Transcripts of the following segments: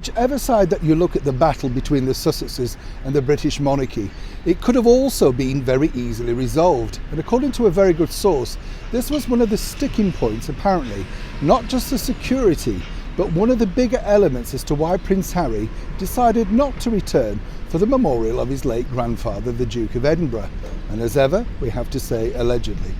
whichever side that you look at the battle between the Sussexes and the British monarchy, it could have also been very easily resolved. And according to a very good source, this was one of the sticking points, apparently, not just the security, but one of the bigger elements as to why Prince Harry decided not to return for the memorial of his late grandfather, the Duke of Edinburgh. And as ever, we have to say, allegedly.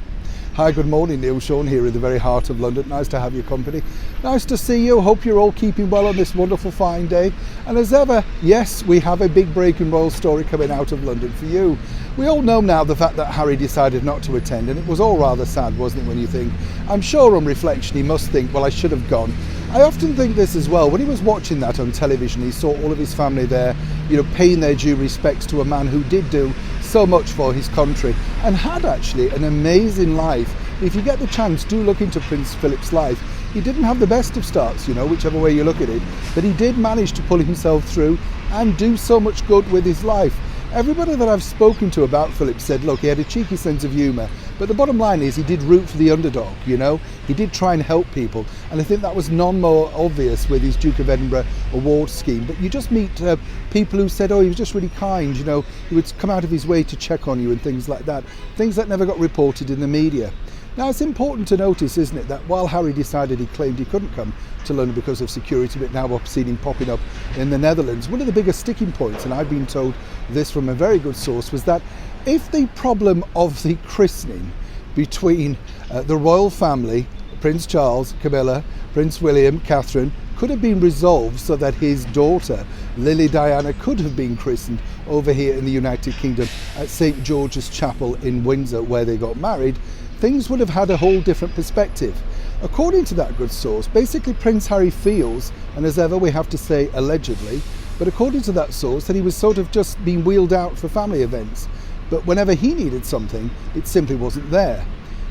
Hi, good morning, Neil Sean here in the very heart of London. Nice to have your company. Nice to see you. Hope you're all keeping well on this wonderful fine day. And as ever, yes, we have a big breaking royal story coming out of London for you. We all know now the fact that Harry decided not to attend, and it was all rather sad, wasn't it, when you think? I'm sure on reflection he must think, well, I should have gone. I often think this as well. When he was watching that on television, he saw all of his family there, paying their due respects to a man who did do so much for his country and had actually an amazing life. If you get the chance, do look into Prince Philip's life. He didn't have the best of starts, whichever way you look at it, but he did manage to pull himself through and do so much good with his life. Everybody that I've spoken to about Philip said, look, he had a cheeky sense of humour, but the bottom line is he did root for the underdog, he did try and help people, and I think that was none more obvious with his Duke of Edinburgh award scheme. But you just meet people who said, oh, he was just really kind, he would come out of his way to check on you and things like that, things that never got reported in the media. Now, it's important to notice, isn't it, that while Harry decided he claimed he couldn't come to London because of security, but now I've seen him popping up in the Netherlands, one of the biggest sticking points, and I've been told this from a very good source, was that if the problem of the christening between the royal family, Prince Charles, Camilla, Prince William, Catherine, could have been resolved so that his daughter, Lily Diana, could have been christened over here in the United Kingdom at St. George's Chapel in Windsor, where they got married, things would have had a whole different perspective. According to that good source, basically Prince Harry feels, and as ever we have to say allegedly, but according to that source, that he was sort of just being wheeled out for family events. But whenever he needed something, it simply wasn't there.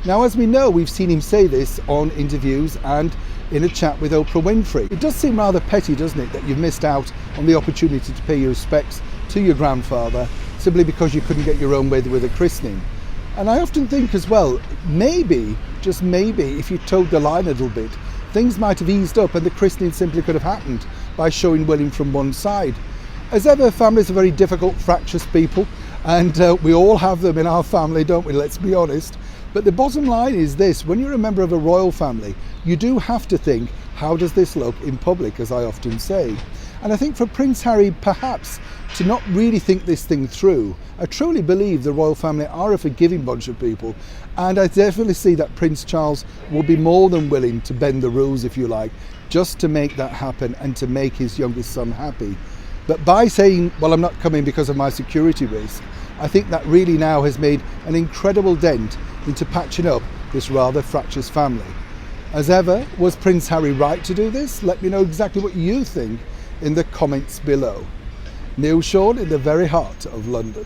Now, as we know, we've seen him say this on interviews and in a chat with Oprah Winfrey. It does seem rather petty, doesn't it, that you've missed out on the opportunity to pay your respects to your grandfather simply because you couldn't get your own way with a christening. And I often think as well, maybe, just maybe, if you towed the line a little bit, things might have eased up and the christening simply could have happened by showing William from one side. As ever, families are very difficult, fractious people, and we all have them in our family, don't we? Let's be honest. But the bottom line is this: when you're a member of a royal family, you do have to think, how does this look in public, as I often say? And I think for Prince Harry, perhaps, to not really think this thing through. I truly believe the royal family are a forgiving bunch of people, and I definitely see that Prince Charles will be more than willing to bend the rules, if you like, just to make that happen and to make his youngest son happy. But by saying, well, I'm not coming because of my security risk, I think that really now has made an incredible dent into patching up this rather fractious family. As ever, was Prince Harry right to do this? Let me know exactly what you think in the comments below. Neil Sean in the very heart of London.